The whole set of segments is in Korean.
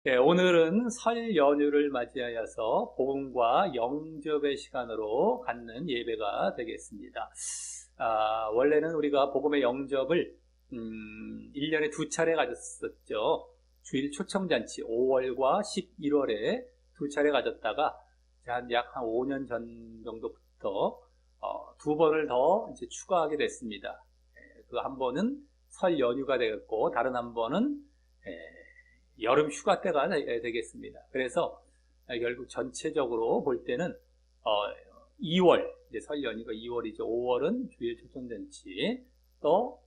네, 오늘은 설 연휴를 맞이하여서 복음과 영접의 시간으로 갖는 예배가 되겠습니다. 원래는 우리가 복음의 영접을 1년에 두 차례 가졌었죠. 주일 초청잔치 5월과 11월에 두 차례 가졌다가 약 한 5년 전 정도부터 두 번을 더 이제 추가하게 됐습니다. 그 한 번은 설 연휴가 되겠고 다른 한 번은 여름 휴가 때가 되겠습니다. 그래서 결국 전체적으로 볼 때는 2월, 이제 설 연휴가 2월이죠. 5월은 주일 초청잔치, 또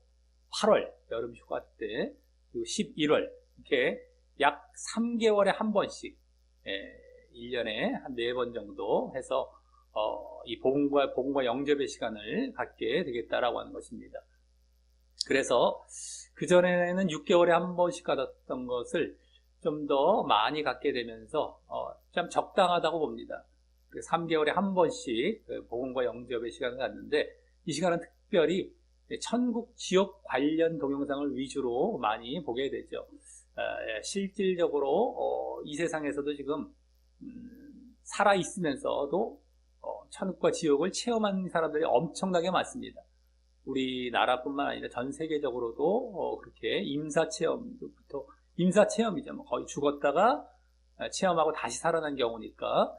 8월 여름 휴가 때, 그리고 11월 이렇게 약 3개월에 한 번씩 1년에 한 4번 정도 해서 이 복음과 영접의 시간을 갖게 되겠다라고 하는 것입니다. 그래서 그전에는 6개월에 한 번씩 가졌던 것을 좀 더 많이 갖게 되면서 참 적당하다고 봅니다. 3개월에 한 번씩 복음과 영접의 시간을 갖는데, 이 시간은 특별히 천국 지역 관련 동영상을 위주로 많이 보게 되죠. 실질적으로 이 세상에서도 지금 살아 있으면서도 천국과 지옥을 체험한 사람들이 엄청나게 많습니다. 우리나라뿐만 아니라 전 세계적으로도 그렇게 임사체험부터, 임사체험이죠. 거의 죽었다가 체험하고 다시 살아난 경우니까.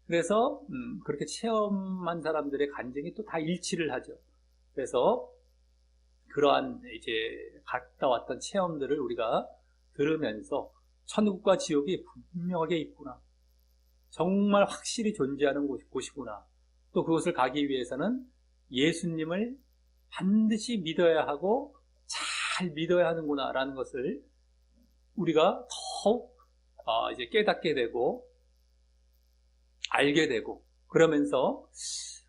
그래서 그렇게 체험한 사람들의 간증이 또 다 일치를 하죠. 그래서 그러한 이제 갔다 왔던 체험들을 우리가 들으면서 천국과 지옥이 분명하게 있구나, 정말 확실히 존재하는 곳이구나, 또 그곳을 가기 위해서는 예수님을 반드시 믿어야 하고 잘 믿어야 하는구나 라는 것을 우리가 더욱 이제 깨닫게 되고 알게 되고, 그러면서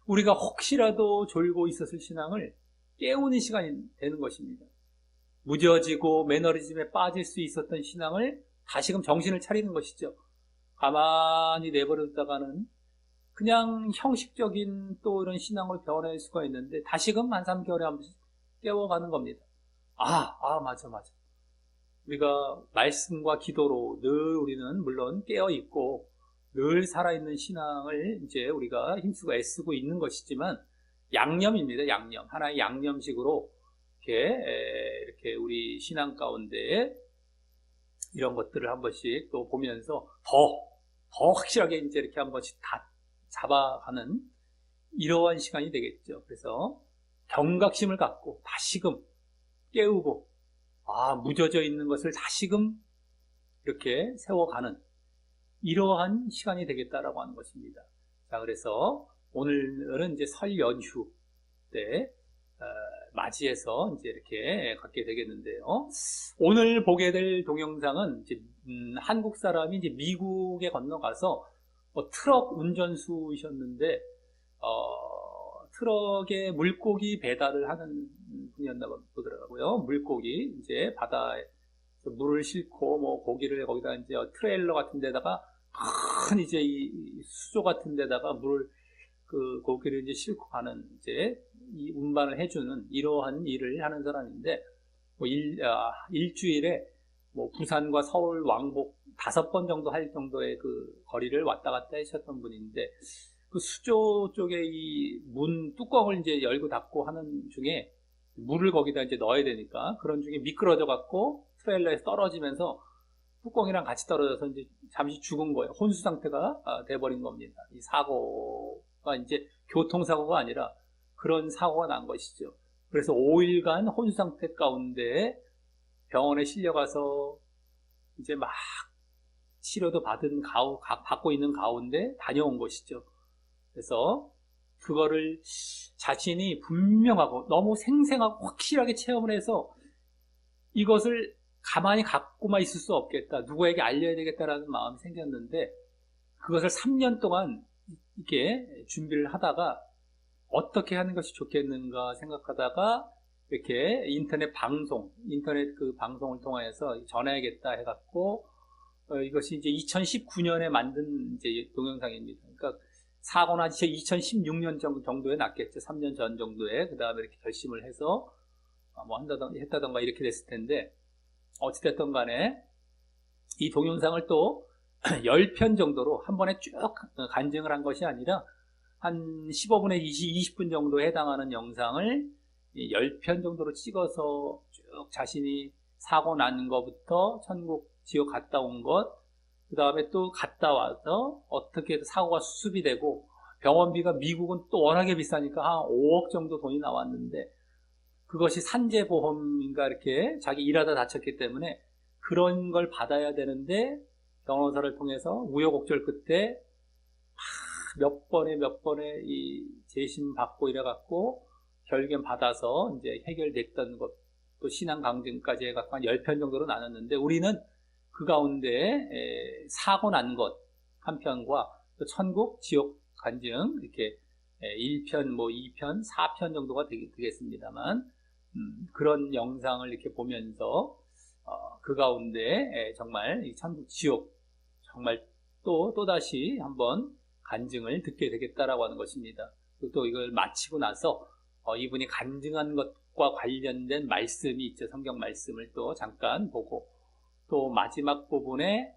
우리가 혹시라도 졸고 있었을 신앙을 깨우는 시간이 되는 것입니다. 무뎌지고 매너리즘에 빠질 수 있었던 신앙을 다시금 정신을 차리는 것이죠. 가만히 내버려뒀다가는 그냥 형식적인 또 이런 신앙을 변할 수가 있는데, 다시금 한 3개월에 한 번씩 깨워가는 겁니다. 맞아. 우리가 말씀과 기도로 늘 우리는 물론 깨어있고 늘 살아있는 신앙을 이제 우리가 힘쓰고 애쓰고 있는 것이지만, 양념입니다. 양념. 하나의 양념식으로 이렇게 우리 신앙 가운데 이런 것들을 한 번씩 또 보면서 더 확실하게 이제 이렇게 한 번씩 다 잡아가는 이러한 시간이 되겠죠. 그래서 경각심을 갖고 다시금 깨우고, 무뎌져 있는 것을 다시금 이렇게 세워가는 이러한 시간이 되겠다라고 하는 것입니다. 자, 그래서 오늘은 이제 설 연휴 때 맞이해서 이제 이렇게 갖게 되겠는데요. 오늘 보게 될 동영상은 이제 한국 사람이 이제 미국에 건너가서 트럭 운전수이셨는데 트럭에 물고기 배달을 하는 분이었나 보더라고요. 물고기 이제 바다에 물을 싣고 뭐 고기를 거기다 이제 트레일러 같은 데다가 큰 이제 이 수조 같은 데다가 물을 그 고기를 이제 싣고 가는 이제 이 운반을 해주는 이러한 일을 하는 사람인데, 뭐 일주일에 뭐 부산과 서울 왕복 5번 정도 할 정도의 그 거리를 왔다 갔다 하셨던 분인데, 그 수조 쪽에 이 문 뚜껑을 이제 열고 닫고 하는 중에 물을 거기다 이제 넣어야 되니까, 그런 중에 미끄러져 갖고 트레일러에서 떨어지면서 뚜껑이랑 같이 떨어져서 이제 잠시 죽은 거예요. 혼수 상태가 돼버린 겁니다. 이 사고가 이제 교통사고가 아니라 그런 사고가 난 것이죠. 그래서 5일간 혼수 상태 가운데 병원에 실려가서 이제 막 치료도 받고 있는 가운데 다녀온 것이죠. 그래서 그거를 자신이 분명하고 너무 생생하고 확실하게 체험을 해서 이것을 가만히 갖고만 있을 수 없겠다, 누구에게 알려야 되겠다라는 마음이 생겼는데, 그것을 3년 동안 이렇게 준비를 하다가 어떻게 하는 것이 좋겠는가 생각하다가 이렇게 인터넷 그 방송을 통해서 전해야겠다 해갖고 이것이 이제 2019년에 만든 이제 동영상입니다. 그러니까 사고 난 2016년 정도에 났겠죠. 3년 전 정도에. 그 다음에 이렇게 결심을 해서 뭐 했다던가 이렇게 됐을 텐데, 어찌됐든 간에 이 동영상을 또 10편 정도로 한 번에 쭉 간증을 한 것이 아니라 한 15분에 20분 정도에 해당하는 영상을 10편 정도로 찍어서 쭉 자신이 사고 난 것부터 천국, 지옥 갔다 온 것, 그 다음에 또 갔다 와서 어떻게 사고가 수습이 되고, 병원비가 미국은 또 워낙에 비싸니까 한 5억 정도 돈이 나왔는데, 그것이 산재보험인가 이렇게 자기 일하다 다쳤기 때문에 그런 걸 받아야 되는데, 변호사를 통해서 우여곡절 끝에 몇 번에 이 재심 받고 이래갖고 결국엔 받아서 이제 해결됐던 것, 또 신앙 강증까지 해갖고 한 10편 정도로 나눴는데, 우리는 그 가운데 사고 난 것 한 편과 또 천국, 지옥 간증 이렇게 1편, 2편, 4편 정도가 되겠습니다만, 그런 영상을 이렇게 보면서 그 가운데 정말 이 천국, 지옥 정말 또다시 한번 간증을 듣게 되겠다라고 하는 것입니다. 그리고 또 이걸 마치고 나서 이분이 간증한 것과 관련된 말씀이 있죠. 성경 말씀을 또 잠깐 보고, 또 마지막 부분에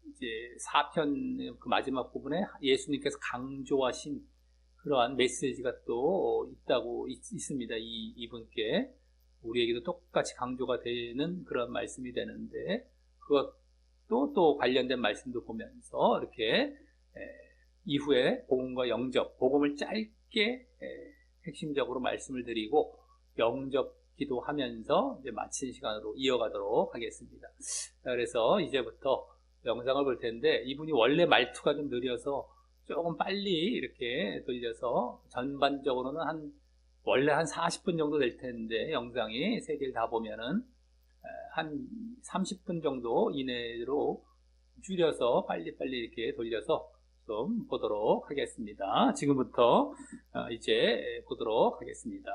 이제 4편 그 마지막 부분에 예수님께서 강조하신 그러한 메시지가 또 있습니다. 이분께 우리에게도 똑같이 강조가 되는 그런 말씀이 되는데, 그것도 또 관련된 말씀도 보면서 이렇게 이후에 복음과 영접, 복음을 짧게 핵심적으로 말씀을 드리고 영접 기도하면서 이제 마친 시간으로 이어가도록 하겠습니다. 그래서 이제부터 영상을 볼 텐데, 이분이 원래 말투가 좀 느려서 조금 빨리 이렇게 돌려서 전반적으로는 원래 한 40분 정도 될 텐데, 영상이 세 개를 다 보면은 한 30분 정도 이내로 줄여서 빨리빨리 이렇게 돌려서 좀 보도록 하겠습니다. 지금부터 이제 보도록 하겠습니다.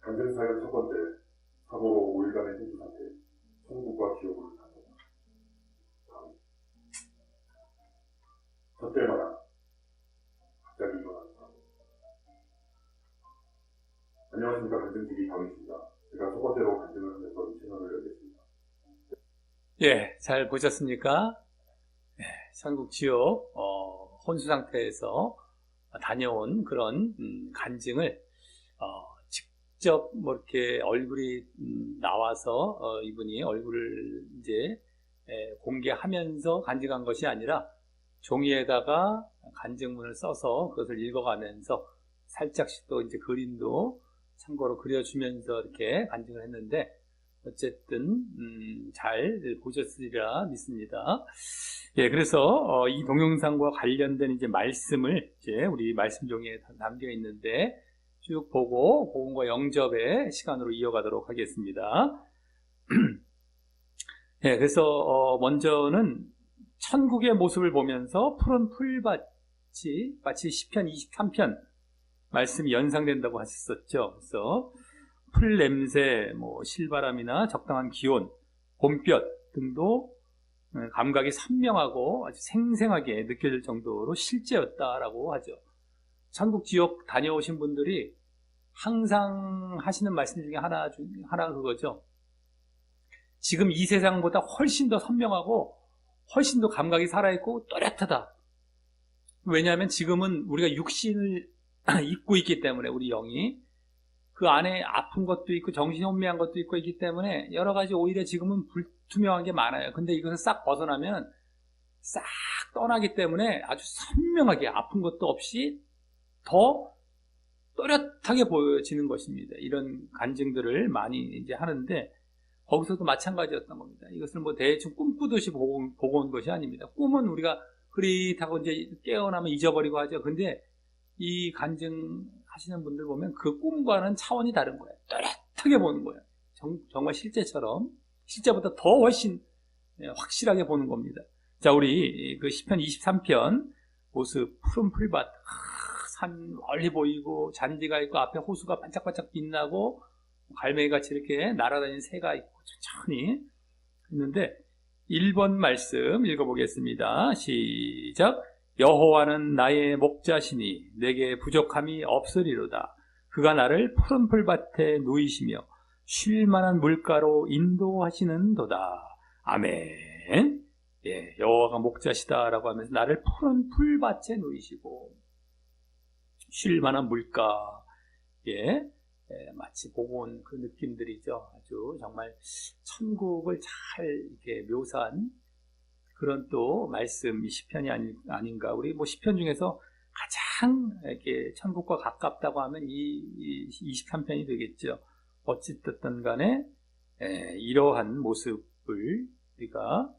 간증사역 첫 번째, 사고로 5일간의 힘수 상태, 천국과 지옥을 간다. 첫째마다 갑자기 일어난 사고. 안녕하십니까, 간증TV 다윗입니다. 제가 첫 번째로 간증을 하면서 이 채널을 열겠습니다. 예, 잘 보셨습니까? 천국, 지옥 혼수 상태에서 다녀온 그런 간증을 직접 이렇게 얼굴이 나와서 이분이 얼굴을 이제 공개하면서 간증한 것이 아니라 종이에다가 간증문을 써서 그것을 읽어가면서 살짝씩 또 이제 그림도 참고로 그려주면서 이렇게 간증을 했는데, 어쨌든 잘 보셨으리라 믿습니다. 예, 그래서 이 동영상과 관련된 이제 말씀을 이제 우리 말씀 종이에 담겨 있는데 쭉 보고 복음과 영접의 시간으로 이어가도록 하겠습니다. 예, 그래서 먼저는 천국의 모습을 보면서 푸른 풀밭이 마치 시편 23편 말씀이 연상된다고 하셨었죠. 그래서 풀 냄새, 실바람이나 적당한 기온, 봄볕 등도 감각이 선명하고 아주 생생하게 느껴질 정도로 실제였다라고 하죠. 천국, 지옥 다녀오신 분들이 항상 하시는 말씀 중에 하나가 그거죠. 지금 이 세상보다 훨씬 더 선명하고 훨씬 더 감각이 살아있고 또렷하다. 왜냐하면 지금은 우리가 육신을 입고 있기 때문에, 우리 영이 그 안에 아픈 것도 있고 정신이 혼미한 것도 있고 있기 때문에 여러 가지 오히려 지금은 불투명한 게 많아요. 근데 이것을 싹 벗어나면 싹 떠나기 때문에 아주 선명하게 아픈 것도 없이 더 또렷하게 보여지는 것입니다. 이런 간증들을 많이 이제 하는데, 거기서도 마찬가지였던 겁니다. 이것을 대충 꿈꾸듯이 보고 온 것이 아닙니다. 꿈은 우리가 흐릿하고 이제 깨어나면 잊어버리고 하죠. 근데 이 간증 하시는 분들 보면 그 꿈과는 차원이 다른 거예요. 또렷하게 보는 거예요. 정말 실제처럼, 실제보다 더 훨씬 확실하게 보는 겁니다. 자, 우리 그 시편 23편 모습, 푸른 풀밭, 산 멀리 보이고 잔디가 있고 앞에 호수가 반짝반짝 빛나고 갈매기같이 이렇게 날아다니는 새가 있고 천천히 했는데 1번 말씀 읽어보겠습니다. 시작. 여호와는 나의 목자시니 내게 부족함이 없으리로다. 그가 나를 푸른 풀밭에 누이시며 쉴 만한 물가로 인도하시는도다. 아멘. 예, 여호와가 목자시다라고 하면서 나를 푸른 풀밭에 누이시고 쉴 만한 물가, 예, 마치 보고 온 그 느낌들이죠. 아주 정말 천국을 잘 이렇게 묘사한 그런 또 말씀, 이 시편이 아닌가. 우리 뭐 시편 중에서 가장 이렇게 천국과 가깝다고 하면 이 23편이 되겠죠. 어찌됐든 간에 이러한 모습을 우리가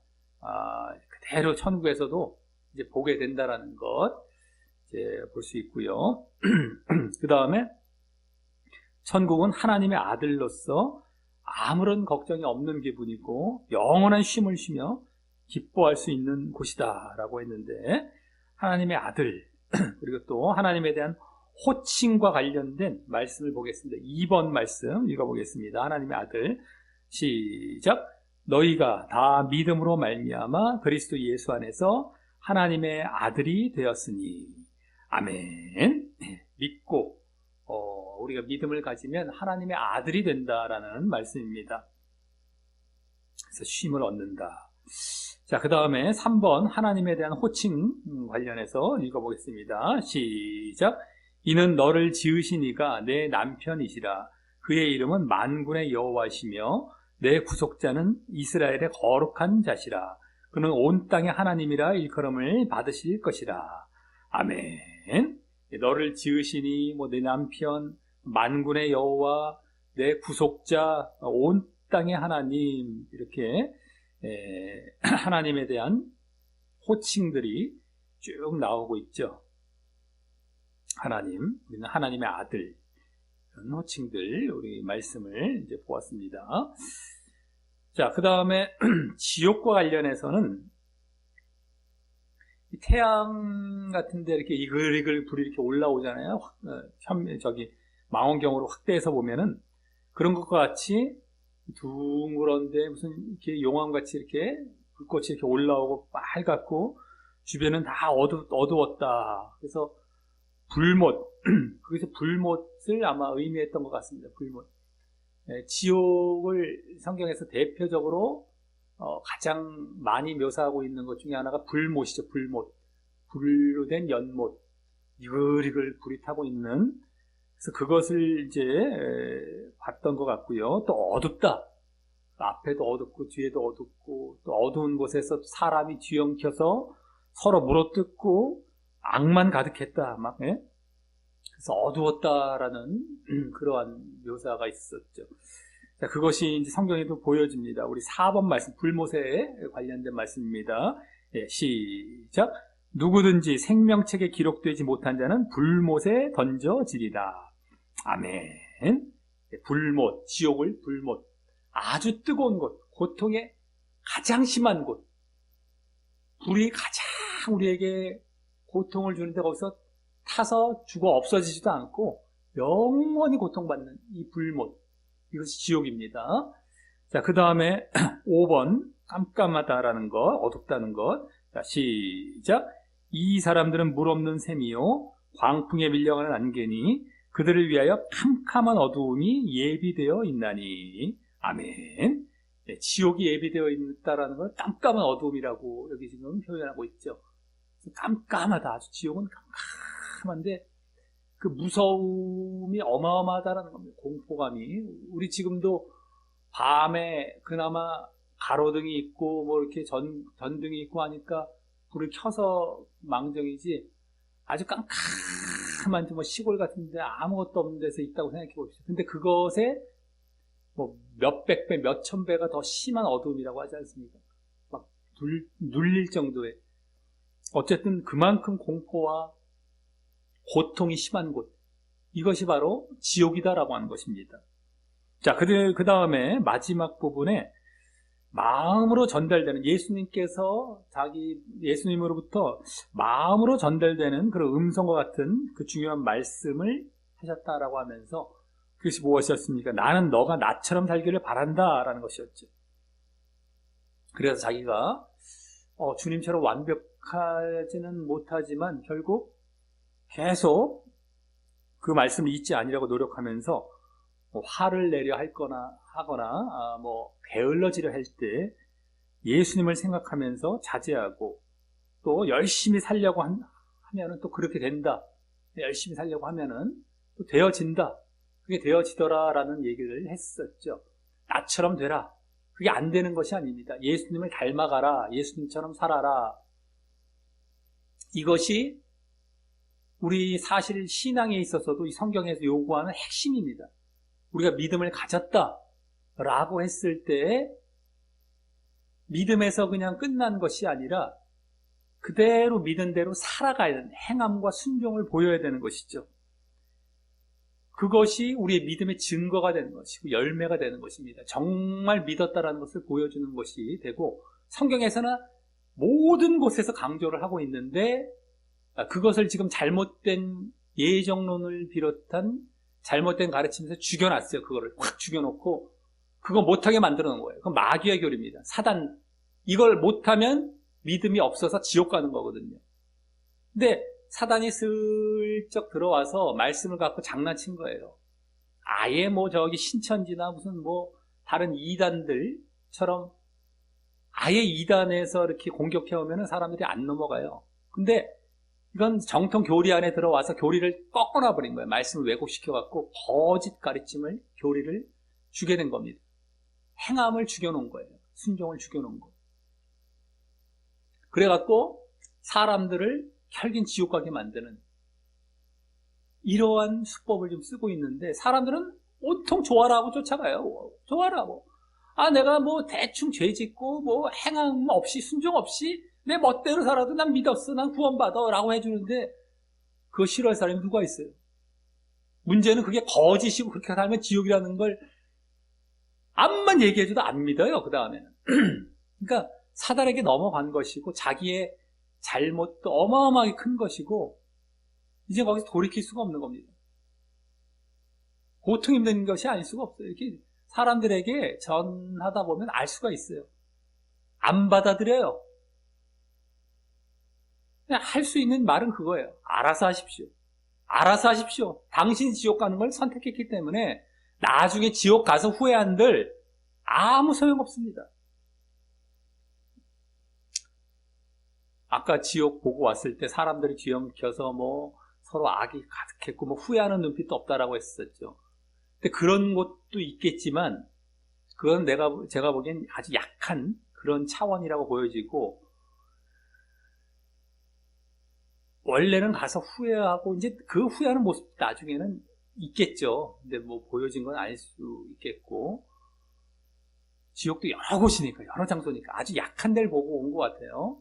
그대로 천국에서도 이제 보게 된다라는 것 이제 볼 수 있고요. 그 다음에 천국은 하나님의 아들로서 아무런 걱정이 없는 기분이고 영원한 쉼을 쉬며 기뻐할 수 있는 곳이다라고 했는데, 하나님의 아들 그리고 또 하나님에 대한 호칭과 관련된 말씀을 보겠습니다. 2번 말씀 읽어보겠습니다. 하나님의 아들, 시작. 너희가 다 믿음으로 말미암아 그리스도 예수 안에서 하나님의 아들이 되었으니. 아멘. 믿고 우리가 믿음을 가지면 하나님의 아들이 된다라는 말씀입니다. 그래서 쉼을 얻는다. 자, 그 다음에 3번 하나님에 대한 호칭 관련해서 읽어보겠습니다. 시작. 이는 너를 지으신 이가 내 남편이시라. 그의 이름은 만군의 여호와시며 내 구속자는 이스라엘의 거룩한 자시라. 그는 온 땅의 하나님이라 일컬음을 받으실 것이라. 아멘. 너를 지으시니 내 남편, 만군의 여호와, 내 구속자, 온 땅의 하나님, 이렇게 하나님에 대한 호칭들이 쭉 나오고 있죠. 하나님, 우리는 하나님의 아들, 이런 호칭들, 우리 말씀을 이제 보았습니다. 자, 그 다음에 지옥과 관련해서는 태양 같은데 이렇게 이글이글 불이 이렇게 올라오잖아요. 망원경으로 확대해서 보면은 그런 것과 같이 둥그런데 무슨 이렇게 용암같이 이렇게 불꽃이 이렇게 올라오고 빨갛고 주변은 다 어두웠다. 그래서 불못, 거기서 불못을 아마 의미했던 것 같습니다. 불못. 지옥을 성경에서 대표적으로 가장 많이 묘사하고 있는 것 중에 하나가 불못이죠. 불못. 불로 된 연못. 이글이글 불이 타고 있는. 그래서 그것을 이제 봤던 것 같고요. 또 어둡다. 앞에도 어둡고 뒤에도 어둡고 또 어두운 곳에서 사람이 뒤엉켜서 서로 물어뜯고 악만 가득했다. 막, 예? 그래서 어두웠다라는 그러한 묘사가 있었죠. 자, 그것이 이제 성경에도 보여집니다. 우리 4번 말씀, 불못에 관련된 말씀입니다. 예, 시작. 누구든지 생명책에 기록되지 못한 자는 불못에 던져지리다. 아멘. 불못, 지옥을 불못. 아주 뜨거운 곳, 고통의 가장 심한 곳. 불이 가장 우리에게 고통을 주는데 거기서 타서 죽어 없어지지도 않고 영원히 고통받는 이 불못. 이것이 지옥입니다. 자, 그 다음에 5번 깜깜하다라는 것, 어둡다는 것. 자, 시작. 이 사람들은 물 없는 셈이요 광풍에 밀려가는 안개니 그들을 위하여 캄캄한 어두움이 예비되어 있나니. 아멘. 네, 지옥이 예비되어 있다라는 걸 깜깜한 어두움이라고 여기 지금 표현하고 있죠. 깜깜하다. 아주 지옥은 깜깜한데 그 무서움이 어마어마하다라는 겁니다. 공포감이. 우리 지금도 밤에 그나마 가로등이 있고 뭐 이렇게 전등이 있고 하니까 불을 켜서 망정이지 아주 깜깜한 뭐 시골 같은데 아무것도 없는 데서 있다고 생각해 봅시다. 근데 그것에 뭐 몇백 배, 몇천 배가 더 심한 어두움이라고 하지 않습니까? 막 눌릴 정도의. 어쨌든 그만큼 공포와 고통이 심한 곳. 이것이 바로 지옥이다라고 하는 것입니다. 자, 그 다음에 마지막 부분에 마음으로 전달되는 예수님께서 예수님으로부터 마음으로 전달되는 그런 음성과 같은 그 중요한 말씀을 하셨다라고 하면서 그것이 무엇이었습니까? 나는 너가 나처럼 살기를 바란다라는 것이었죠. 그래서 자기가 주님처럼 완벽하지는 못하지만 결국 계속 그 말씀을 잊지 아니라고 노력하면서 화를 내려 하거나 게을러지려 할 때 예수님을 생각하면서 자제하고 또 열심히 살려고 하면은 또 그렇게 된다. 열심히 살려고 하면은 또 되어진다. 그게 되어지더라라는 얘기를 했었죠. 나처럼 되라. 그게 안 되는 것이 아닙니다. 예수님을 닮아가라. 예수님처럼 살아라. 이것이 우리 사실 신앙에 있어서도 이 성경에서 요구하는 핵심입니다. 우리가 믿음을 가졌다라고 했을 때 믿음에서 그냥 끝난 것이 아니라 그대로 믿은 대로 살아가야 되는 행함과 순종을 보여야 되는 것이죠. 그것이 우리의 믿음의 증거가 되는 것이고 열매가 되는 것입니다. 정말 믿었다라는 것을 보여주는 것이 되고 성경에서는 모든 곳에서 강조를 하고 있는데 그것을 지금 잘못된 예정론을 비롯한 잘못된 가르침에서 죽여놨어요. 그거를 확 죽여놓고 그거 못하게 만들어 놓은 거예요. 그건 마귀의 교리입니다. 사단, 이걸 못하면 믿음이 없어서 지옥 가는 거거든요. 근데 사단이 슬쩍 들어와서 말씀을 갖고 장난친 거예요. 아예 저기 신천지나 무슨 다른 이단들처럼 아예 이단에서 이렇게 공격해오면 사람들이 안 넘어가요. 근데 이건 정통 교리 안에 들어와서 교리를 꺾어놔 버린 거예요. 말씀을 왜곡시켜갖고 거짓 가르침을, 교리를 주게 된 겁니다. 행함을 죽여놓은 거예요. 순종을 죽여놓은 거예요. 그래갖고 사람들을 혈긴 지옥 가게 만드는 이러한 수법을 좀 쓰고 있는데 사람들은 온통 좋아라고 쫓아가요. 좋아라고. 내가 대충 죄 짓고 행함 없이 순종 없이 내 멋대로 살아도 난 믿었어. 난 구원받아. 라고 해주는데 그거 싫어할 사람이 누가 있어요? 문제는 그게 거짓이고 그렇게 살면 지옥이라는 걸 암만 얘기해줘도 안 믿어요. 그 다음에는. 그러니까 사단에게 넘어간 것이고 자기의 잘못도 어마어마하게 큰 것이고 이제 거기서 돌이킬 수가 없는 겁니다. 고통 힘든 것이 아닐 수가 없어요. 이렇게 사람들에게 전하다 보면 알 수가 있어요. 안 받아들여요. 그냥 할 수 있는 말은 그거예요. 알아서 하십시오. 알아서 하십시오. 당신이 지옥 가는 걸 선택했기 때문에 나중에 지옥 가서 후회한들 아무 소용없습니다. 아까 지옥 보고 왔을 때 사람들이 뒤엉켜서 서로 악이 가득했고 후회하는 눈빛도 없다라고 했었죠. 근데 그런 것도 있겠지만 그건 제가 보기엔 아주 약한 그런 차원이라고 보여지고 원래는 가서 후회하고 이제 그 후회하는 모습 나중에는 있겠죠. 근데 보여진 건 아닐 수 있겠고 지옥도 여러 곳이니까 여러 장소니까 아주 약한 데를 보고 온 것 같아요.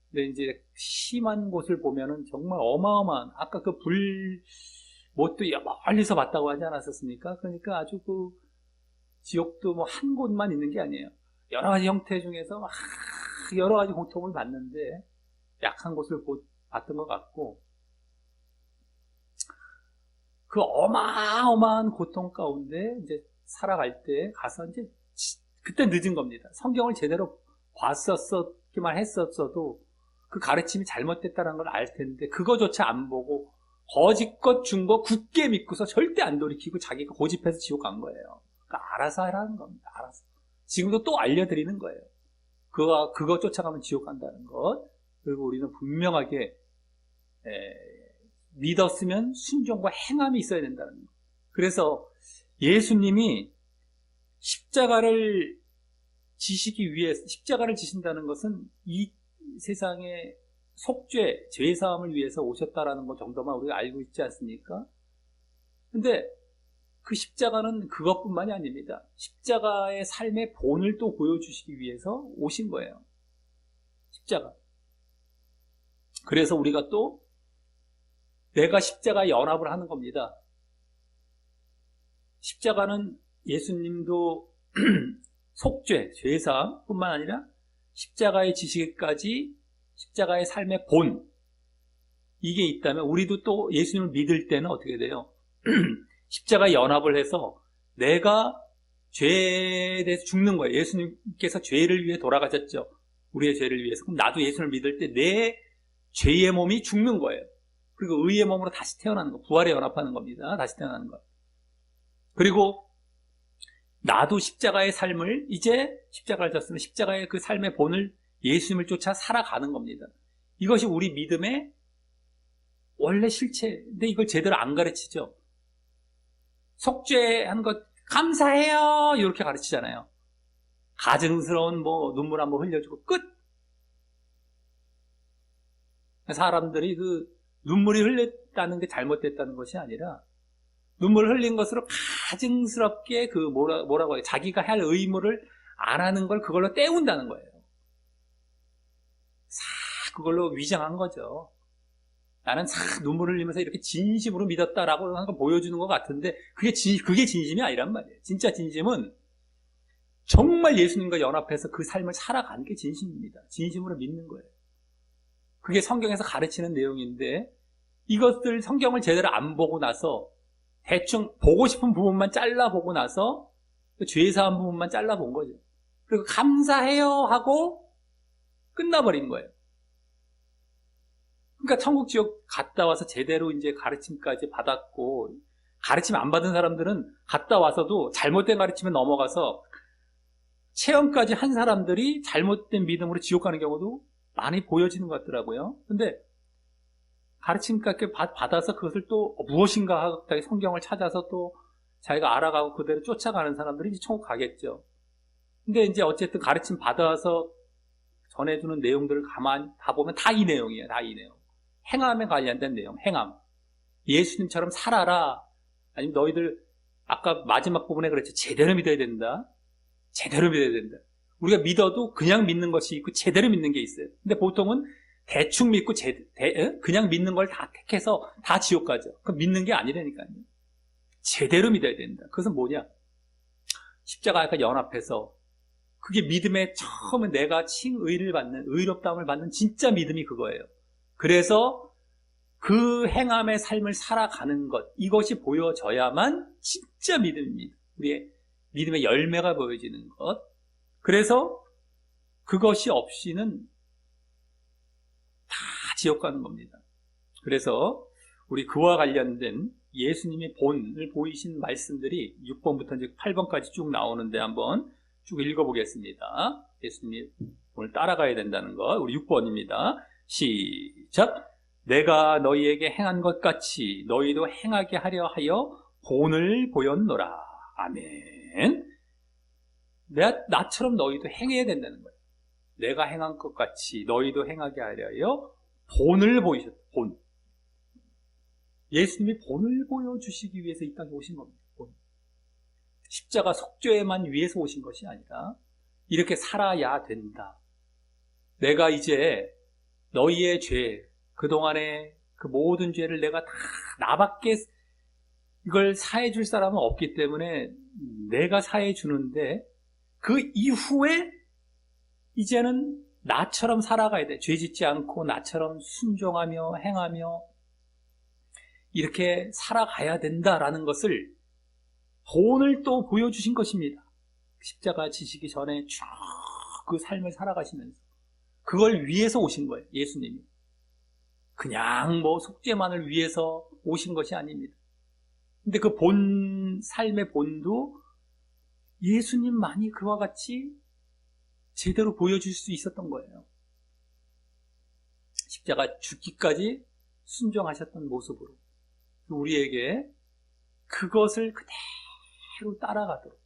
근데 이제 심한 곳을 보면은 정말 어마어마한 아까 그 못도 멀리서 봤다고 하지 않았었습니까? 그러니까 아주 그 지옥도 한 곳만 있는 게 아니에요. 여러 가지 형태 중에서 여러 가지 고통을 받는데 약한 곳을 봤던 것 같고 그 어마어마한 고통 가운데 이제 살아갈 때 가서 이제 그때 늦은 겁니다. 성경을 제대로 봤었기만 했었어도 그 가르침이 잘못됐다는 걸 알 텐데 그거조차 안 보고 거짓것 준 거 굳게 믿고서 절대 안 돌이키고 자기가 고집해서 지옥 간 거예요. 그러니까 알아서 하라는 겁니다. 알아서. 지금도 또 알려드리는 거예요. 그거 쫓아가면 지옥 간다는 것. 그리고 우리는 분명하게 믿었으면 순종과 행함이 있어야 된다는 것. 그래서 예수님이 십자가를 지신다는 것은 이 세상의 속죄, 죄사함을 위해서 오셨다라는 것 정도만 우리가 알고 있지 않습니까? 근데 그 십자가는 그것뿐만이 아닙니다. 십자가의 삶의 본을 또 보여주시기 위해서 오신 거예요. 십자가. 그래서 우리가 또 내가 십자가에 연합을 하는 겁니다. 십자가는 예수님도 속죄, 죄사함 뿐만 아니라 십자가의 지시기까지 십자가의 삶의 본 이게 있다면 우리도 또 예수님을 믿을 때는 어떻게 돼요? 십자가에 연합을 해서 내가 죄에 대해서 죽는 거예요. 예수님께서 죄를 위해 돌아가셨죠. 우리의 죄를 위해서. 그럼 나도 예수를 믿을 때 내 죄의 몸이 죽는 거예요. 그리고 의의 몸으로 다시 태어나는 거. 부활에 연합하는 겁니다. 다시 태어나는 거. 그리고 나도 십자가의 삶을, 이제 십자가를 졌으면 십자가의 그 삶의 본을 예수님을 쫓아 살아가는 겁니다. 이것이 우리 믿음의 원래 실체인데 이걸 제대로 안 가르치죠. 속죄한 것 감사해요 이렇게 가르치잖아요. 가증스러운 눈물 한번 흘려주고 끝. 사람들이 그 눈물이 흘렸다는 게 잘못됐다는 것이 아니라 눈물 흘린 것으로 가증스럽게 그 뭐라고 해요? 자기가 할 의무를 안 하는 걸 그걸로 때운다는 거예요. 싹 그걸로 위장한 거죠. 나는 싹 눈물을 흘리면서 이렇게 진심으로 믿었다라고 하는 걸 보여주는 것 같은데 그게 진심이 아니란 말이에요. 진짜 진심은 정말 예수님과 연합해서 그 삶을 살아가는 게 진심입니다. 진심으로 믿는 거예요. 그게 성경에서 가르치는 내용인데 이것들 성경을 제대로 안 보고 나서 대충 보고 싶은 부분만 잘라보고 나서 죄사한 부분만 잘라본 거죠. 그리고 감사해요 하고 끝나버린 거예요. 그러니까 천국 지옥 갔다 와서 제대로 이제 가르침까지 받았고 가르침 안 받은 사람들은 갔다 와서도 잘못된 가르침에 넘어가서 체험까지 한 사람들이 잘못된 믿음으로 지옥 가는 경우도 많이 보여지는 것 같더라고요. 근데 가르침까지 받아서 그것을 또 무엇인가 하고 성경을 찾아서 또 자기가 알아가고 그대로 쫓아가는 사람들이 이제 천국 가겠죠. 근데 이제 어쨌든 가르침 받아서 전해주는 내용들을 가만히 다 보면 다 이 내용이에요. 다 이 내용. 행함에 관련된 내용. 행함. 예수님처럼 살아라. 아니면 너희들 아까 마지막 부분에 그랬죠. 제대로 믿어야 된다. 제대로 믿어야 된다. 우리가 믿어도 그냥 믿는 것이 있고 제대로 믿는 게 있어요. 근데 보통은 대충 믿고 그냥 믿는 걸 다 택해서 다 지옥 가죠. 그럼 믿는 게 아니라니까요. 제대로 믿어야 된다. 그것은 뭐냐? 십자가가 연합해서 그게 믿음의 처음에 내가 칭의를 받는, 의롭다함을 받는 진짜 믿음이 그거예요. 그래서 그 행함의 삶을 살아가는 것, 이것이 보여져야만 진짜 믿음입니다. 우리의 믿음의 열매가 보여지는 것. 그래서 그것이 없이는 다 지옥 가는 겁니다. 그래서 우리 그와 관련된 예수님의 본을 보이신 말씀들이 6번부터 이제 8번까지 쭉 나오는데 한번 쭉 읽어보겠습니다. 예수님이 오늘 따라가야 된다는 것. 우리 6번입니다. 시작. 내가 너희에게 행한 것 같이 너희도 행하게 하려 하여 본을 보였노라. 아멘. 나처럼 너희도 행해야 된다는 거예요. 내가 행한 것 같이 너희도 행하게 하려 본을 보이셨다. 본. 예수님이 본을 보여주시기 위해서 이 땅에 오신 겁니다. 본. 십자가 속죄만 위해서 오신 것이 아니라 이렇게 살아야 된다. 내가 이제 너희의 죄, 그동안의 그 모든 죄를 내가 다 나밖에 이걸 사해 줄 사람은 없기 때문에 내가 사해 주는데 그 이후에 이제는 나처럼 살아가야 돼. 죄 짓지 않고 나처럼 순종하며 행하며 이렇게 살아가야 된다라는 것을 본을 또 보여주신 것입니다. 십자가 지시기 전에 쭉 그 삶을 살아가시면서 그걸 위해서 오신 거예요. 예수님이. 그냥 속죄만을 위해서 오신 것이 아닙니다. 근데 그 삶의 본도 예수님만이 그와 같이 제대로 보여줄 수 있었던 거예요. 십자가 죽기까지 순종하셨던 모습으로 우리에게 그것을 그대로 따라가도록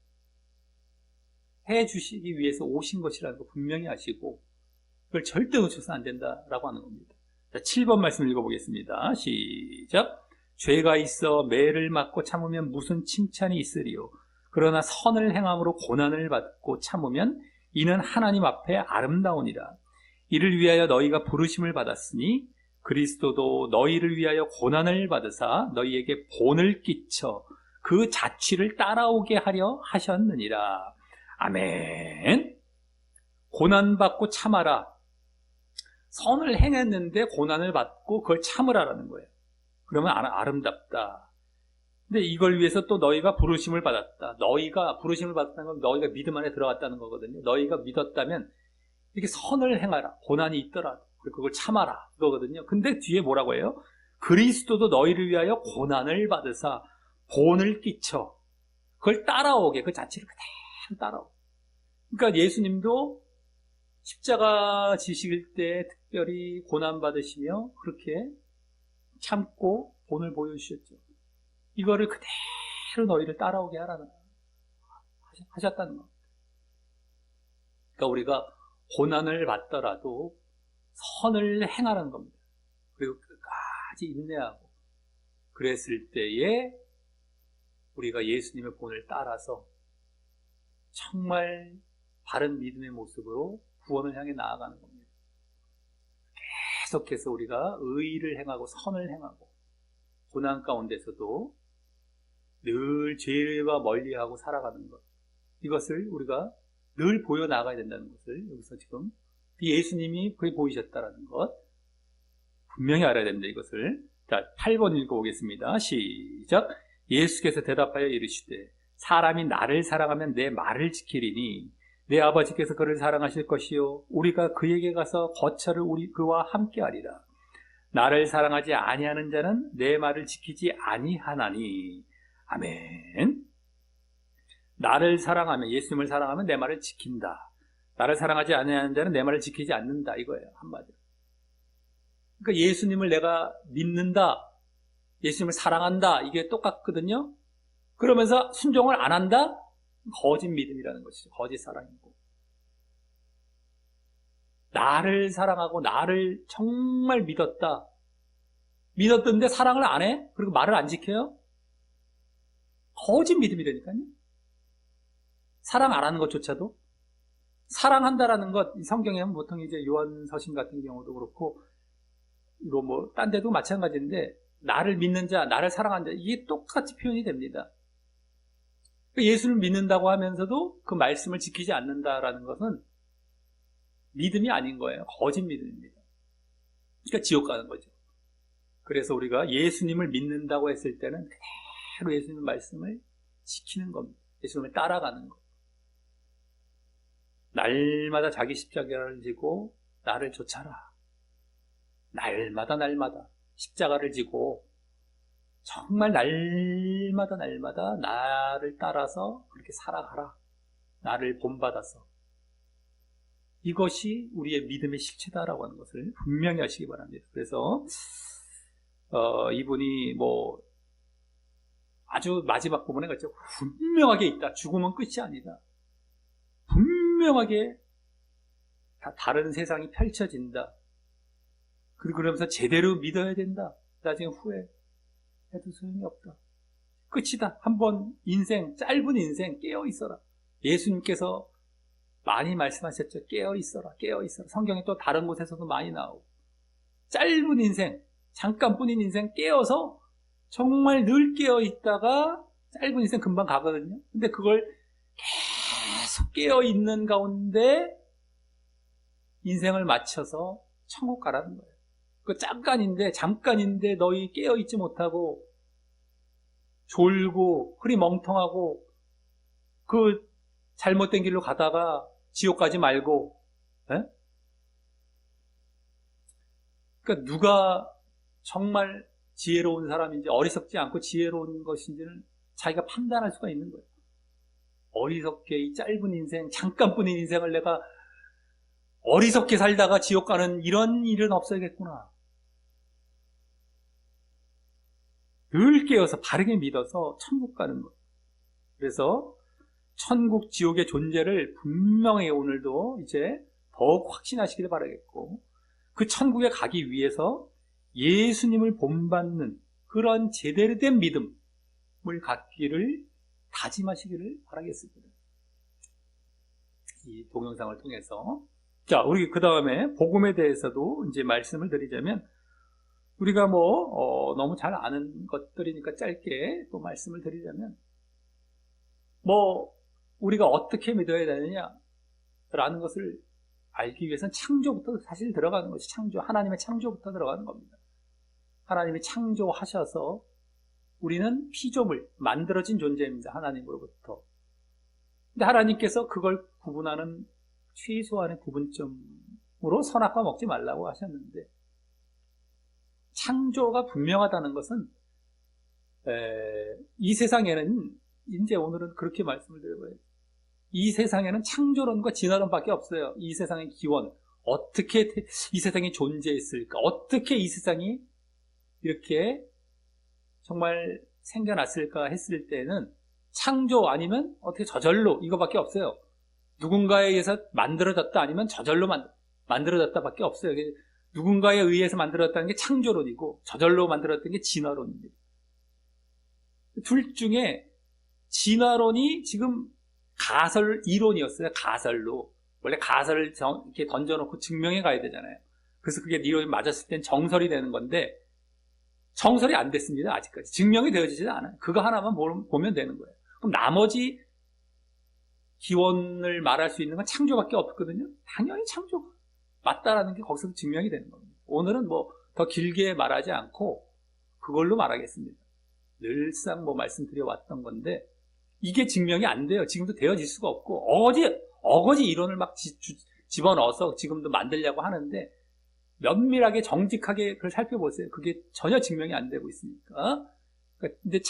해주시기 위해서 오신 것이라는 거 분명히 아시고 그걸 절대 놓쳐서는 안 된다라고 하는 겁니다. 자, 7번 말씀 읽어보겠습니다. 시작. 죄가 있어 매를 맞고 참으면 무슨 칭찬이 있으리요. 그러나 선을 행함으로 고난을 받고 참으면 이는 하나님 앞에 아름다우니라. 이를 위하여 너희가 부르심을 받았으니 그리스도도 너희를 위하여 고난을 받으사 너희에게 본을 끼쳐 그 자취를 따라오게 하려 하셨느니라. 아멘. 고난받고 참아라. 선을 행했는데 고난을 받고 그걸 참으라라는 거예요. 그러면 아름답다. 근데 이걸 위해서 또 너희가 부르심을 받았다. 너희가 부르심을 받았다는 건 너희가 믿음 안에 들어갔다는 거거든요. 너희가 믿었다면 이렇게 선을 행하라. 고난이 있더라도. 그리고 그걸 참아라. 그거거든요. 근데 뒤에 뭐라고 해요? 그리스도도 너희를 위하여 고난을 받으사 본을 끼쳐. 그걸 따라오게. 그 자체를 그대로 따라오게. 그러니까 예수님도 십자가 지실 때 특별히 고난 받으시며 그렇게 참고 본을 보여주셨죠. 이거를 그대로 너희를 따라오게 하셨다는 겁니다. 그러니까 우리가 고난을 받더라도 선을 행하라는 겁니다. 그리고 끝까지 인내하고 그랬을 때에 우리가 예수님의 본을 따라서 정말 바른 믿음의 모습으로 구원을 향해 나아가는 겁니다. 계속해서 우리가 의를 행하고 선을 행하고 고난 가운데서도 늘 죄와 멀리하고 살아가는 것, 이것을 우리가 늘 보여나가야 된다는 것을 여기서 지금 예수님이 그게 보이셨다라는 것 분명히 알아야 됩니다. 이것을. 자, 8번 읽어보겠습니다. 시작. 예수께서 대답하여 이르시되 사람이 나를 사랑하면 내 말을 지키리니 내 아버지께서 그를 사랑하실 것이요 우리가 그에게 가서 거처를 그와 함께 하리라. 나를 사랑하지 아니하는 자는 내 말을 지키지 아니하나니. 아멘. 나를 사랑하면, 예수님을 사랑하면 내 말을 지킨다. 나를 사랑하지 아니하는 자는 내 말을 지키지 않는다. 이거예요, 한마디로. 그러니까 예수님을 내가 믿는다, 예수님을 사랑한다, 이게 똑같거든요. 그러면서 순종을 안 한다? 거짓 믿음이라는 것이죠. 거짓 사랑이고. 나를 사랑하고 나를 정말 믿었다. 믿었던데 사랑을 안 해? 그리고 말을 안 지켜요? 거짓 믿음이라니까요. 사랑 안 하는 것조차도. 사랑한다라는 것, 성경에는 보통 이제 요한서신 같은 경우도 그렇고, 이거 뭐, 딴 데도 마찬가지인데, 나를 믿는 자, 나를 사랑하는 자, 이게 똑같이 표현이 됩니다. 예수를 믿는다고 하면서도 그 말씀을 지키지 않는다라는 것은 믿음이 아닌 거예요. 거짓 믿음입니다. 그러니까 지옥 가는 거죠. 그래서 우리가 예수님을 믿는다고 했을 때는 그대로 예수님 말씀을 지키는 겁니다. 예수님을 따라가는 것. 날마다 자기 십자가를 지고 나를 쫓아라. 날마다 십자가를 지고 정말 날마다 나를 따라서 그렇게 살아가라. 나를 본받아서. 이것이 우리의 믿음의 실체다라고 하는 것을 분명히 하시기 바랍니다. 그래서 이분이 뭐 아주 마지막 부분에 그렇죠. 분명하게 있다. 죽음은 끝이 아니다. 분명하게 다른 세상이 펼쳐진다. 그리고 그러면서 제대로 믿어야 된다. 나중에 후회 해도 소용이 없다. 끝이다. 한번 인생, 짧은 인생 깨어 있어라. 예수님께서 많이 말씀하셨죠. 깨어 있어라. 성경에 또 다른 곳에서도 많이 나오고. 짧은 인생, 잠깐뿐인 인생 깨어서 정말 늘 깨어 있다가 짧은 인생 금방 가거든요. 근데 그걸 계속 깨어 있는 가운데 인생을 마쳐서 천국 가라는 거예요. 그 잠깐인데 너희 깨어 있지 못하고 졸고 흐리멍텅하고 그 잘못된 길로 가다가 지옥 가지 말고, 에? 그러니까 누가 정말 지혜로운 사람인지 어리석지 않고 지혜로운 것인지는 자기가 판단할 수가 있는 거예요. 어리석게 이 짧은 인생, 잠깐뿐인 인생을 내가 어리석게 살다가 지옥 가는 이런 일은 없어야겠구나. 늘 깨어서 바르게 믿어서 천국 가는 거예요. 그래서 천국, 지옥의 존재를 분명히 오늘도 이제 더욱 확신하시길 바라겠고, 그 천국에 가기 위해서 예수님을 본받는 그런 제대로 된 믿음을 갖기를 다짐하시기를 바라겠습니다. 이 동영상을 통해서. 자, 우리 그 다음에 복음에 대해서도 이제 말씀을 드리자면, 우리가 너무 잘 아는 것들이니까 짧게 또 말씀을 드리자면, 우리가 어떻게 믿어야 되느냐라는 것을 알기 위해서는 창조부터 사실 들어가는 것이 하나님의 창조부터 들어가는 겁니다. 하나님이 창조하셔서 우리는 피조물, 만들어진 존재입니다. 하나님으로부터. 근데 하나님께서 그걸 구분하는 최소한의 구분점으로 선악과 먹지 말라고 하셨는데, 창조가 분명하다는 것은 이 세상에는, 이제 오늘은 그렇게 말씀을 드려봐요. 이 세상에는 창조론과 진화론밖에 없어요. 이 세상의 기원, 어떻게 이 세상이 존재했을까, 어떻게 이 세상이 이렇게 정말 생겨났을까 했을 때는 창조 아니면 어떻게 저절로, 이거밖에 없어요. 누군가에 의해서 만들어졌다 아니면 저절로 만들어졌다밖에 없어요. 누군가에 의해서 만들어졌다는 게 창조론이고, 저절로 만들어졌던 게 진화론입니다. 둘 중에 진화론이 지금 가설 이론이었어요. 가설로. 원래 가설을 이렇게 던져놓고 증명해 가야 되잖아요. 그래서 그게 이론이 맞았을 땐 정설이 되는 건데, 정설이 안 됐습니다. 아직까지. 증명이 되어지지 않아요. 그거 하나만 보면 되는 거예요. 그럼 나머지 기원을 말할 수 있는 건 창조밖에 없거든요. 당연히 창조가 맞다라는 게 거기서 증명이 되는 겁니다. 오늘은 뭐 더 길게 말하지 않고 그걸로 말하겠습니다. 늘상 뭐 말씀드려왔던 건데, 이게 증명이 안 돼요. 지금도 되어질 수가 없고, 어거지 이론을 막 집어넣어서 지금도 만들려고 하는데, 면밀하게 정직하게 그걸 살펴보세요. 그게 전혀 증명이 안 되고 있으니까. 근데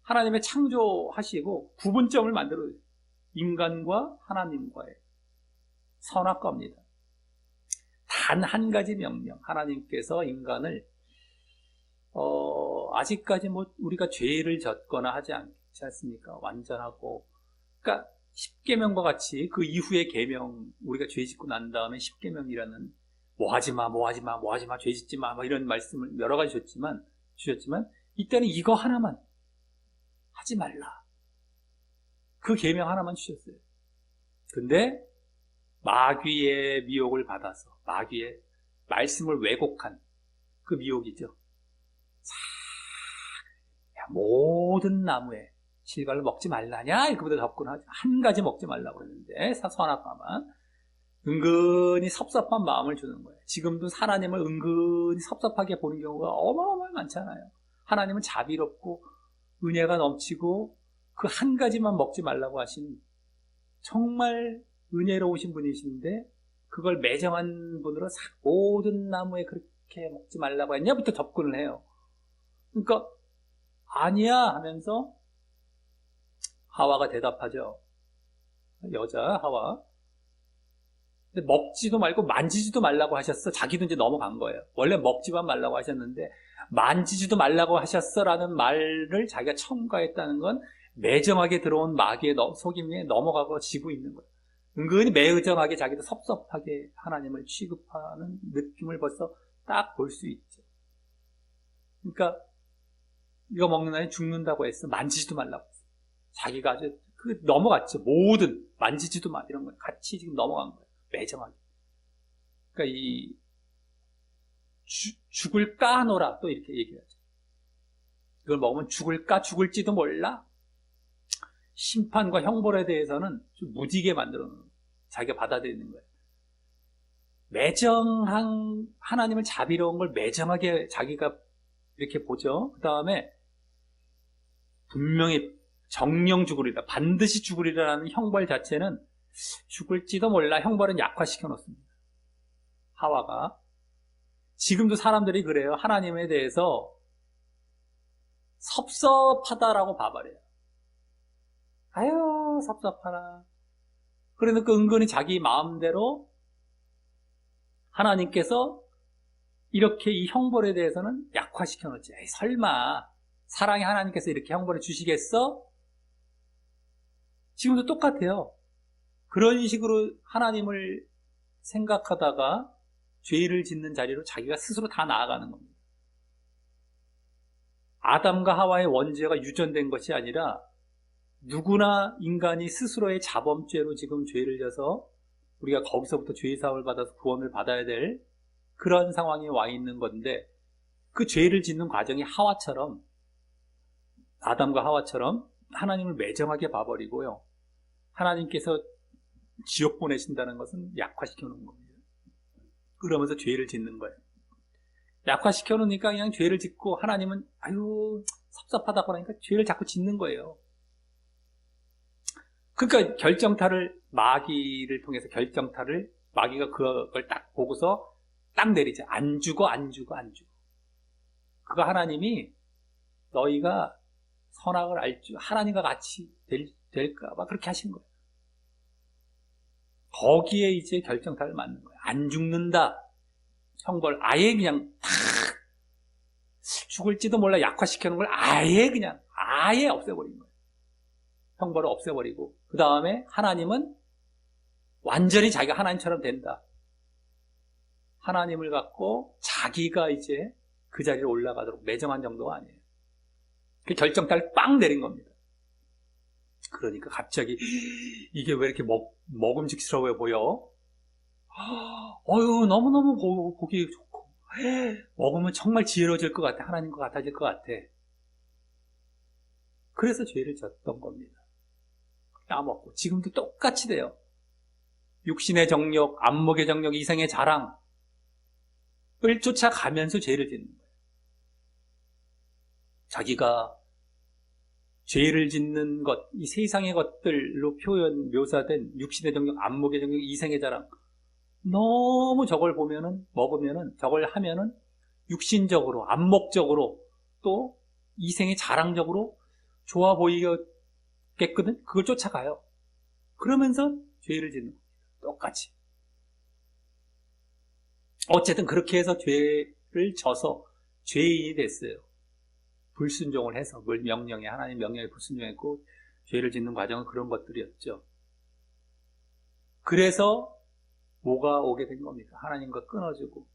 하나님의 창조하시고 구분점을 만들어요. 인간과 하나님과의 선악과입니다. 단 한 가지 명령, 하나님께서 인간을 아직까지 뭐 우리가 죄를 졌거나 하지 않지 않습니까? 완전하고, 그러니까 10계명과 같이 그 이후의 계명, 우리가 죄 짓고 난 다음에 10계명이라는 뭐 하지마, 죄 짓지마, 뭐 이런 말씀을 여러 가지 주셨지만, 이때는 이거 하나만 하지 말라. 그 계명 하나만 주셨어요. 근데 마귀의 미혹을 받아서, 마귀의 말씀을 왜곡한 그 미혹이죠. 모든 나무에 실과를 먹지 말라냐? 이거보다 접근하지. 한 가지 먹지 말라고 그랬는데, 선악과만. 은근히 섭섭한 마음을 주는 거예요. 지금도 하나님을 은근히 섭섭하게 보는 경우가 어마어마하게 많잖아요. 하나님은 자비롭고 은혜가 넘치고 그 한 가지만 먹지 말라고 하신 정말 은혜로우신 분이신데, 그걸 매정한 분으로 모든 나무에 그렇게 먹지 말라고 했냐부터 접근을 해요. 그러니까 아니야 하면서 하와가 대답하죠. 여자 하와. 근데 먹지도 말고 만지지도 말라고 하셨어. 자기도 이제 넘어간 거예요. 원래 먹지만 말라고 하셨는데 만지지도 말라고 하셨어라는 말을 자기가 첨가했다는 건 매정하게 들어온 마귀의 속임에 넘어가고 지고 있는 거예요. 은근히 매정하게 자기도 섭섭하게 하나님을 취급하는 느낌을 벌써 딱 볼 수 있죠. 그러니까 이거 먹는 날에 죽는다고 했어. 만지지도 말라고 했어. 자기가 아주 넘어갔죠. 모든 만지지도 마 이런 거 같이 지금 넘어간 거예요. 매정하게. 그러니까 죽을까 하노라 또 이렇게 얘기하죠. 이걸 먹으면 죽을지도 몰라. 심판과 형벌에 대해서는 좀 무디게 만들어 놓는 거예요. 자기가 받아들이는 거예요. 매정한 하나님을 자비로운 걸 매정하게 자기가 이렇게 보죠. 그 다음에 분명히 정령 죽으리라, 반드시 죽으리라는 형벌 자체는 죽을지도 몰라, 형벌은 약화시켜 놓습니다. 하와가. 지금도 사람들이 그래요. 하나님에 대해서 섭섭하다라고 봐버려요. 아유 섭섭하나. 그러니까 은근히 자기 마음대로 하나님께서 이렇게 이 형벌에 대해서는 약화시켜 놓지. 에이, 설마 사랑의 하나님께서 이렇게 형벌을 주시겠어? 지금도 똑같아요. 그런 식으로 하나님을 생각하다가 죄를 짓는 자리로 자기가 스스로 다 나아가는 겁니다. 아담과 하와의 원죄가 유전된 것이 아니라 누구나 인간이 스스로의 자범죄로 지금 죄를 져서 우리가 거기서부터 죄의 사함을 받아서 구원을 받아야 될 그런 상황에 와 있는 건데, 그 죄를 짓는 과정이 하와처럼, 아담과 하와처럼 하나님을 매정하게 봐버리고요, 하나님께서 지옥 보내신다는 것은 약화시켜 놓은 겁니다. 그러면서 죄를 짓는 거예요. 약화시켜 놓으니까 그냥 죄를 짓고 하나님은 아유 섭섭하다고 하니까 죄를 자꾸 짓는 거예요. 그러니까 마귀를 통해서 마귀가 그걸 딱 보고서 딱 내리죠. 안 죽어. 그거 하나님이 너희가 선악을 하나님과 같이 될까봐 그렇게 하신 거예요. 거기에 이제 결정타를 맞는 거예요. 안 죽는다. 형벌 아예 그냥 탁 죽을지도 몰라 약화시켜놓은 걸 아예 없애버린 거예요. 형벌을 없애버리고 그 다음에 하나님은 완전히 자기가 하나님처럼 된다. 하나님을 갖고 자기가 이제 그 자리에 올라가도록 매정한 정도가 아니에요. 그 결정타를 빵 내린 겁니다. 그러니까 갑자기 이게 왜 이렇게 먹음직스러워 보여? 너무너무 보기 좋고 먹으면 정말 지혜로워질 것 같아. 하나님과 같아질 것 같아. 그래서 죄를 졌던 겁니다. 따먹고 지금도 똑같이 돼요. 육신의 정욕, 안목의 정욕, 이생의 자랑을 쫓아가면서 죄를 짓는 거예요. 자기가 죄를 짓는 것, 이 세상의 것들로 묘사된 육신의 정욕, 안목의 정욕, 이생의 자랑, 너무 저걸 먹으면은, 저걸 하면은 육신적으로, 안목적으로, 또 이생의 자랑적으로 좋아 보이겠거든? 그걸 쫓아가요. 그러면서 죄를 짓는 겁니다. 똑같이. 어쨌든 그렇게 해서 죄를 져서 죄인이 됐어요. 불순종을 해서 하나님 명령에 불순종했고 죄를 짓는 과정은 그런 것들이었죠. 그래서 뭐가 오게 된 겁니까? 하나님과 끊어지고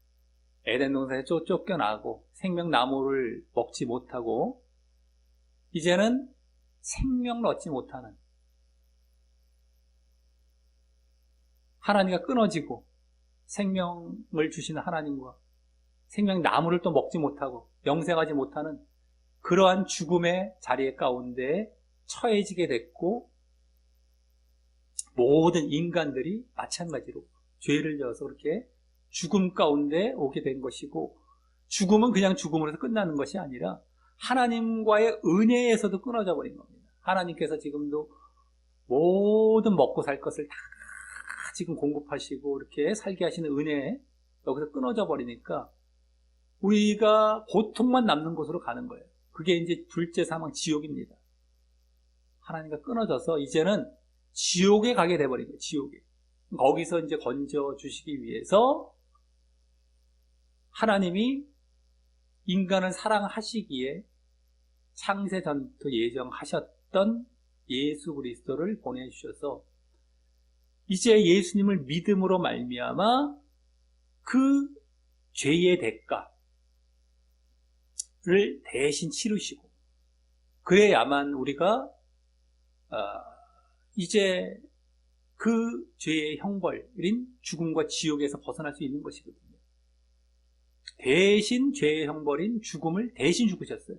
에덴 동산에 쫓겨나고 생명나무를 먹지 못하고 이제는 생명을 얻지 못하는 하나님과 끊어지고 생명을 주시는 하나님과 생명나무를 또 먹지 못하고 영생하지 못하는 그러한 죽음의 자리 가운데 처해지게 됐고 모든 인간들이 마찬가지로 죄를 져서 그렇게 죽음 가운데 오게 된 것이고 죽음은 그냥 죽음으로서 끝나는 것이 아니라 하나님과의 은혜에서도 끊어져 버린 겁니다. 하나님께서 지금도 모든 먹고 살 것을 다 지금 공급하시고 이렇게 살게 하시는 은혜에 여기서 끊어져 버리니까 우리가 고통만 남는 곳으로 가는 거예요. 그게 이제 둘째 사망 지옥입니다. 하나님과 끊어져서 이제는 지옥에 가게 돼버린 거예요. 지옥에. 거기서 이제 건져 주시기 위해서 하나님이 인간을 사랑하시기에 창세 전부터 예정하셨던 예수 그리스도를 보내주셔서 이제 예수님을 믿음으로 말미암아 그 죄의 대가를 대신 치르시고 그래야만 우리가 이제 그 죄의 형벌인 죽음과 지옥에서 벗어날 수 있는 것이거든요. 대신 죄의 형벌인 죽음을 대신 죽으셨어요.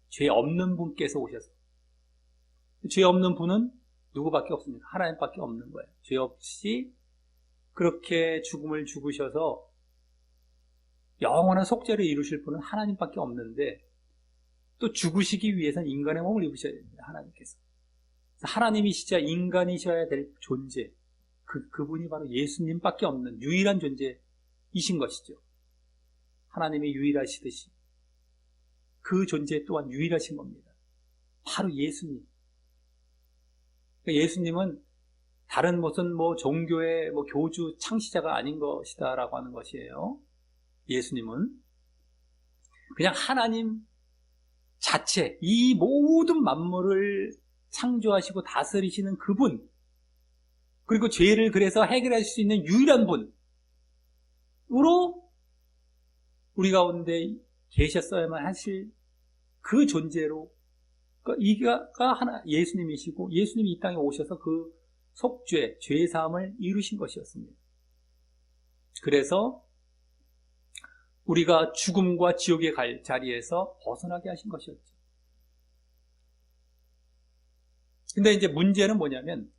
죄 없는 분께서 오셔서. 죄 없는 분은 누구밖에 없습니까? 하나님밖에 없는 거예요. 죄 없이 그렇게 죽음을 죽으셔서 영원한 속죄를 이루실 분은 하나님밖에 없는데 또 죽으시기 위해서는 인간의 몸을 입으셔야 됩니다. 하나님께서. 하나님이시자 인간이셔야 될 존재, 그분이 바로 예수님밖에 없는 유일한 존재이신 것이죠. 하나님이 유일하시듯이 그 존재 또한 유일하신 겁니다. 바로 예수님. 예수님은 다른 무슨 종교의 교주 창시자가 아닌 것이다라고 하는 것이에요. 예수님은 그냥 하나님 자체, 이 모든 만물을 창조하시고 다스리시는 그분, 그리고 죄를 그래서 해결할 수 있는 유일한 분으로 우리 가운데 계셨어야만 하실 그 존재로, 이가 하나 예수님이시고 예수님이 이 땅에 오셔서 그 속죄, 죄사함을 이루신 것이었습니다. 그래서 우리가 죽음과 지옥에 갈 자리에서 벗어나게 하신 것이었죠. 근데 이제 문제는 뭐냐면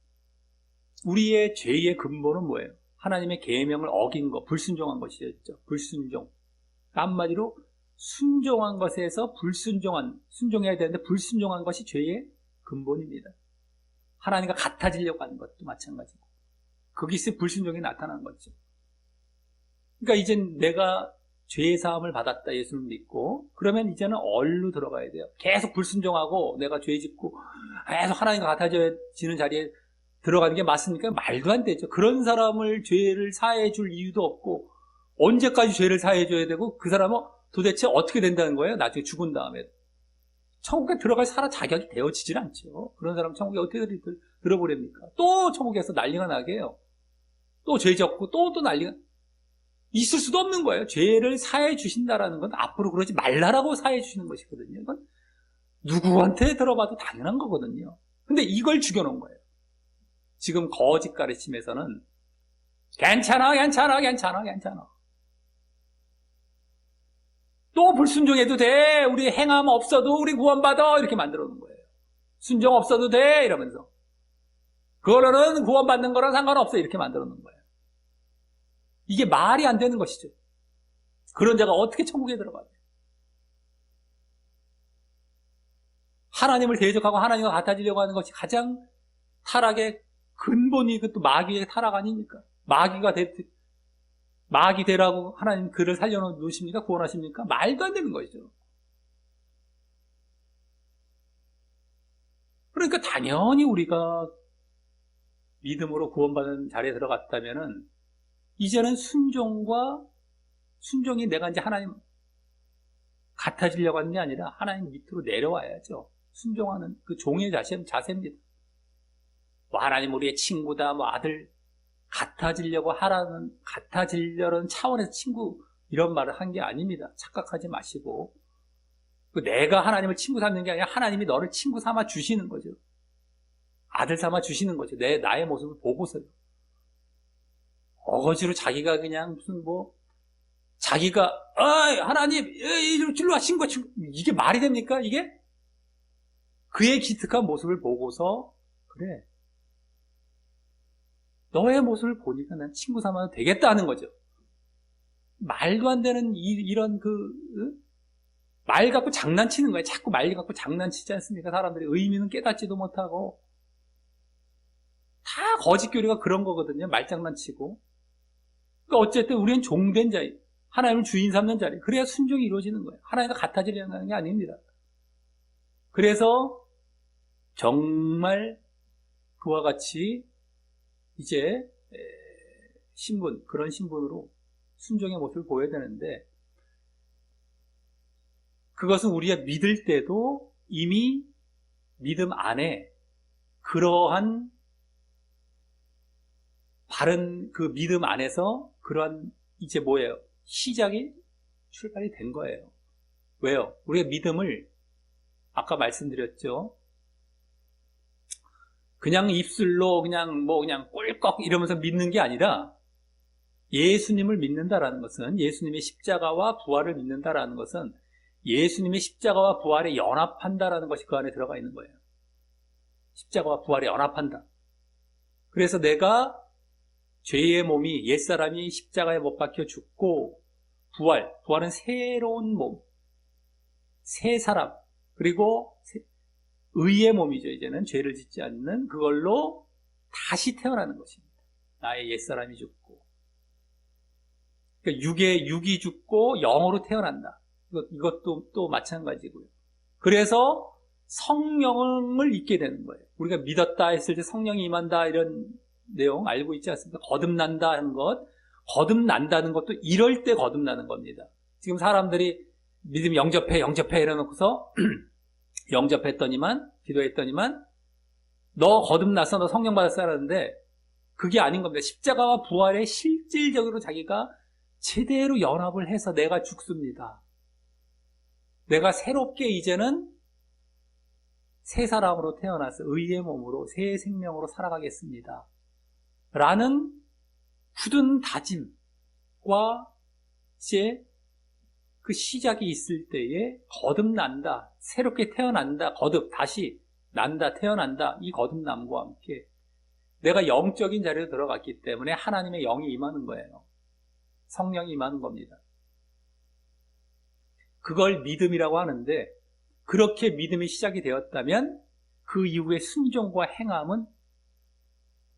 우리의 죄의 근본은 뭐예요? 하나님의 계명을 어긴 것, 불순종한 것이었죠. 불순종. 한마디로 순종한 것에서 순종해야 되는데 불순종한 것이 죄의 근본입니다. 하나님과 같아지려고 하는 것도 마찬가지고. 거기서 불순종이 나타나는 거죠. 그러니까 이젠 내가 죄의 사함을 받았다, 예수를 믿고, 그러면 이제는 얼로 들어가야 돼요. 계속 불순종하고 내가 죄 짓고 계속 하나님과 같아지는 자리에 들어가는 게 맞습니까? 말도 안 되죠. 그런 사람을 죄를 사해 줄 이유도 없고, 언제까지 죄를 사해 줘야 되고, 그 사람은 도대체 어떻게 된다는 거예요? 나중에 죽은 다음에. 천국에 들어갈 사람 자격이 되어지질 않죠. 그런 사람 천국에 어떻게 들어보렵니까? 또 천국에서 난리가 나게 해요. 또 죄 짓고 또 난리가 있을 수도 없는 거예요. 죄를 사해 주신다라는 건 앞으로 그러지 말라라고 사해 주시는 것이거든요. 이건 누구한테 들어봐도 당연한 거거든요. 근데 이걸 죽여놓은 거예요. 지금 거짓 가르침에서는 괜찮아. 또 불순종해도 돼. 우리 행함 없어도 우리 구원받아. 이렇게 만들어 놓은 거예요. 순종 없어도 돼. 이러면서. 그거는 구원받는 거랑 상관없어. 이렇게 만들어 놓은 거예요. 이게 말이 안 되는 것이죠. 그런 자가 어떻게 천국에 들어가요? 하나님을 대적하고 하나님과 같아지려고 하는 것이 가장 타락의 근본이 또 마귀의 타락 아닙니까? 마귀 되라고 하나님 그를 살려놓으십니까? 구원하십니까? 말도 안 되는 것이죠. 그러니까 당연히 우리가 믿음으로 구원받은 자리에 들어갔다면은 이제는 순종이 내가 이제 하나님 같아지려고 하는 게 아니라 하나님 밑으로 내려와야죠. 순종하는 그 종의 자세입니다. 뭐 하나님 우리의 친구다, 뭐 아들 같아지려는 차원에서 친구 이런 말을 한 게 아닙니다. 착각하지 마시고. 내가 하나님을 친구 삼는 게 아니라 하나님이 너를 친구 삼아 주시는 거죠. 아들 삼아 주시는 거죠. 나의 모습을 보고서요. 어거지로 자기가 그냥 무슨 자기가 하나님 이리로 와 친구 이게 말이 됩니까? 이게 그의 기특한 모습을 보고서 그래 너의 모습을 보니까 난 친구 삼아도 되겠다 하는 거죠. 말도 안 되는 이런 말 갖고 장난치는 거예요. 자꾸 말 갖고 장난치지 않습니까? 사람들이 의미는 깨닫지도 못하고 다 거짓교리가 그런 거거든요. 말장난치고. 그러니까 어쨌든 우리는 종된 자예요. 하나님을 주인 삼는 자리예요. 그래야 순종이 이루어지는 거예요. 하나님과 같아지려는 게 아닙니다. 그래서 정말 그와 같이 이제 그런 신분으로 순종의 모습을 보여야 되는데 그것은 우리가 믿을 때도 이미 믿음 안에 그러한 바른 그 믿음 안에서 그러한 이제 뭐예요? 출발이 된 거예요. 왜요? 우리가 믿음을 아까 말씀드렸죠. 그냥 입술로 그냥 꿀꺽 이러면서 믿는 게 아니라 예수님을 믿는다라는 것은 예수님의 십자가와 부활을 믿는다라는 것은 예수님의 십자가와 부활에 연합한다라는 것이 그 안에 들어가 있는 거예요. 십자가와 부활에 연합한다. 그래서 내가 죄의 몸이 옛사람이 십자가에 못 박혀 죽고 부활은 새로운 몸, 새 사람, 그리고 의의 몸이죠. 이제는 죄를 짓지 않는 그걸로 다시 태어나는 것입니다. 나의 옛사람이 죽고 그러니까 육이 죽고 영으로 태어난다. 이것도 또 마찬가지고요. 그래서 성령을 잊게 되는 거예요. 우리가 믿었다 했을 때 성령이 임한다 이런 내용 알고 있지 않습니까? 거듭난다 하는 것, 거듭난다는 것도 이럴 때 거듭나는 겁니다. 지금 사람들이 믿음 영접해 이러놓고서 영접했더니만 기도했더니만 너 거듭났어, 너 성령 받았어 하는데 그게 아닌 겁니다. 십자가와 부활에 실질적으로 자기가 제대로 연합을 해서 내가 죽습니다. 내가 새롭게 이제는 새 사람으로 태어나서 의의 몸으로 새 생명으로 살아가겠습니다. 라는 굳은 다짐과 이제 그 시작이 있을 때에 거듭난다, 새롭게 태어난다, 다시 난다, 태어난다, 이 거듭남과 함께 내가 영적인 자리로 들어갔기 때문에 하나님의 영이 임하는 거예요. 성령이 임하는 겁니다. 그걸 믿음이라고 하는데, 그렇게 믿음이 시작이 되었다면 그 이후에 순종과 행함은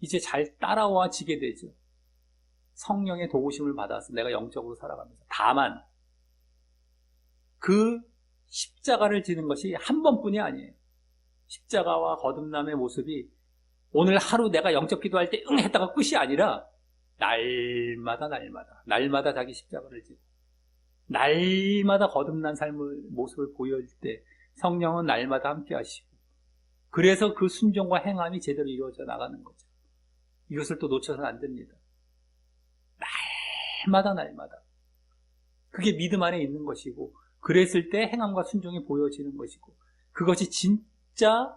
이제 잘 따라와지게 되죠. 성령의 도우심을 받아서 내가 영적으로 살아가면서. 다만 그 십자가를 지는 것이 한 번뿐이 아니에요. 십자가와 거듭남의 모습이 오늘 하루 내가 영적 기도할 때 응 했다가 끝이 아니라 날마다 자기 십자가를 지고 날마다 거듭난 삶의 모습을 보여줄 때 성령은 날마다 함께 하시고, 그래서 그 순종과 행함이 제대로 이루어져 나가는 거죠. 이것을 또 놓쳐서는 안 됩니다. 날마다 그게 믿음 안에 있는 것이고, 그랬을 때 행함과 순종이 보여지는 것이고, 그것이 진짜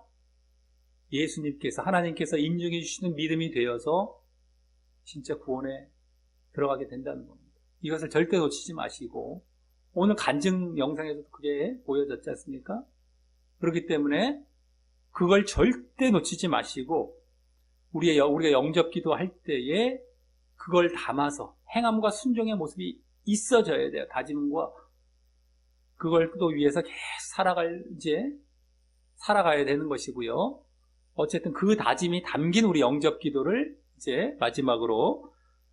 예수님께서, 하나님께서 인정해 주시는 믿음이 되어서 진짜 구원에 들어가게 된다는 겁니다. 이것을 절대 놓치지 마시고, 오늘 간증 영상에서도 그게 보여졌지 않습니까? 그렇기 때문에 그걸 절대 놓치지 마시고, 우리가 영접 기도할 때에 그걸 담아서 행함과 순종의 모습이 있어져야 돼요. 다짐과 그걸 또 위해서 계속 살아가야 되는 것이고요. 어쨌든 그 다짐이 담긴 우리 영접 기도를 이제 마지막으로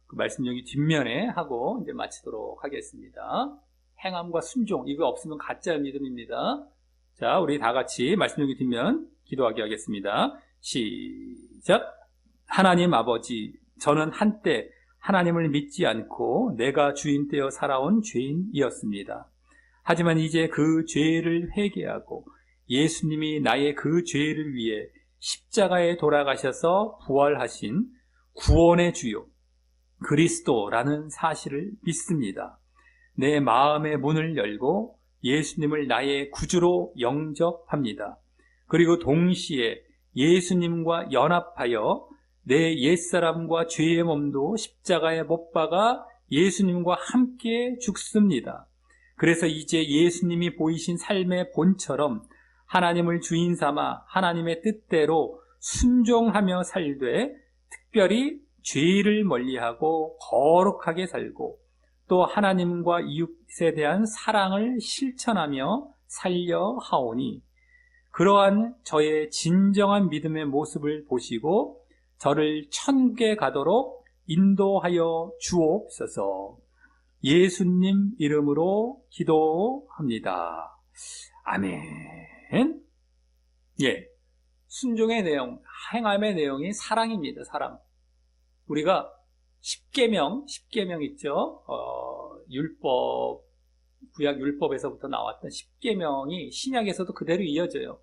그 말씀 여기 뒷면에 하고 이제 마치도록 하겠습니다. 행함과 순종, 이거 없으면 가짜 믿음입니다. 자, 우리 다 같이 말씀 여기 뒷면 기도하게 하겠습니다. 시작. 하나님 아버지, 저는 한때 하나님을 믿지 않고 내가 주인 되어 살아온 죄인이었습니다. 하지만 이제 그 죄를 회개하고 예수님이 나의 그 죄를 위해 십자가에 돌아가셔서 부활하신 구원의 주요 그리스도라는 사실을 믿습니다. 내 마음의 문을 열고 예수님을 나의 구주로 영접합니다. 그리고 동시에 예수님과 연합하여 내 옛사람과 죄의 몸도 십자가에 못 박아 예수님과 함께 죽습니다. 그래서 이제 예수님이 보이신 삶의 본처럼 하나님을 주인 삼아 하나님의 뜻대로 순종하며 살되, 특별히 죄를 멀리하고 거룩하게 살고 또 하나님과 이웃에 대한 사랑을 실천하며 살려 하오니, 그러한 저의 진정한 믿음의 모습을 보시고 저를 천국에 가도록 인도하여 주옵소서. 예수님 이름으로 기도합니다. 아멘. 예, 순종의 내용, 행함의 내용이 사랑입니다. 사랑. 우리가 10계명 있죠. 율법, 구약 율법에서부터 나왔던 10계명이 신약에서도 그대로 이어져요.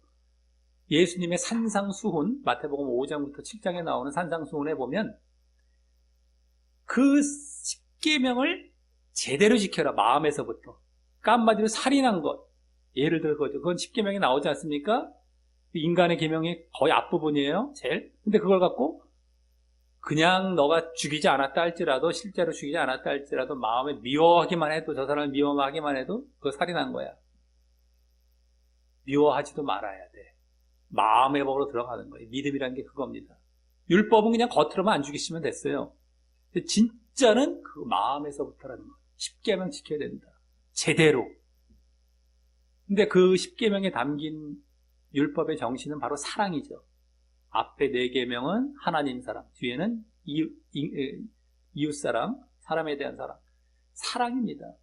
예수님의 산상수훈, 마태복음 5장부터 7장에 나오는 산상수훈에 보면 그 10계명을 제대로 지켜라, 마음에서부터. 그러니까 한마디로 살인한 것, 예를 들어 그건 10계명에 나오지 않습니까? 인간의 계명이 거의 앞부분이에요, 제일. 근데 그걸 갖고 그냥 너가 죽이지 않았다 할지라도, 실제로 죽이지 않았다 할지라도 마음에 미워하기만 해도, 저 사람을 미워하기만 해도 그거 살인한 거야. 미워하지도 말아야 돼. 마음의 법으로 들어가는 거예요. 믿음이라는 게 그겁니다. 율법은 그냥 겉으로만 안 죽이시면 됐어요. 근데 진짜는 그 마음에서부터라는 거예요. 10계명 지켜야 된다. 제대로. 근데 그 10계명에 담긴 율법의 정신은 바로 사랑이죠. 앞에 4계명은 하나님 사랑, 뒤에는 이웃 사랑, 사람에 대한 사랑. 사랑입니다.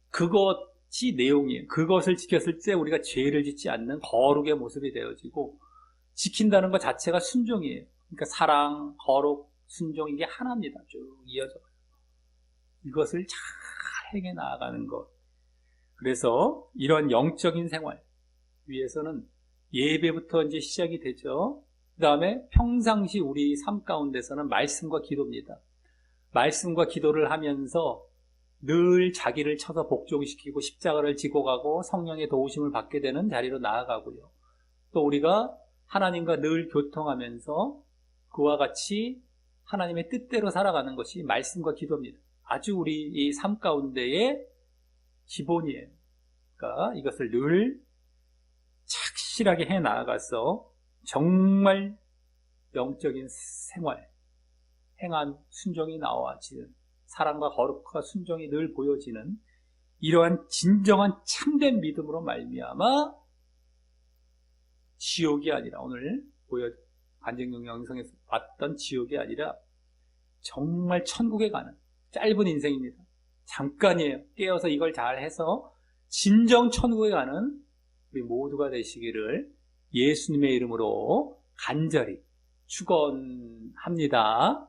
그것이 내용이에요. 그것을 지켰을 때 우리가 죄를 짓지 않는 거룩의 모습이 되어지고, 지킨다는 것 자체가 순종이에요. 그러니까 사랑, 거룩, 순종, 이게 하나입니다. 쭉 이어져요. 이것을 잘 행해 나아가는 것. 그래서 이런 영적인 생활 위해서는 예배부터 이제 시작이 되죠. 그 다음에 평상시 우리 삶 가운데서는 말씀과 기도입니다. 말씀과 기도를 하면서 늘 자기를 쳐서 복종시키고 십자가를 지고 가고 성령의 도우심을 받게 되는 자리로 나아가고요. 또 우리가 하나님과 늘 교통하면서 그와 같이 하나님의 뜻대로 살아가는 것이 말씀과 기도입니다. 아주 우리 이 삶 가운데의 기본이에요. 그러니까 이것을 늘 착실하게 해 나아가서 정말 영적인 생활, 행한 순종이 나와지는, 사랑과 거룩과 순종이 늘 보여지는 이러한 진정한 참된 믿음으로 말미암아 지옥이 아니라 오늘 관쟁용 영상에서 봤던 지옥이 아니라 정말 천국에 가는 짧은 인생입니다. 잠깐이에요. 깨어서 이걸 잘해서 진정 천국에 가는 우리 모두가 되시기를 예수님의 이름으로 간절히 축원합니다.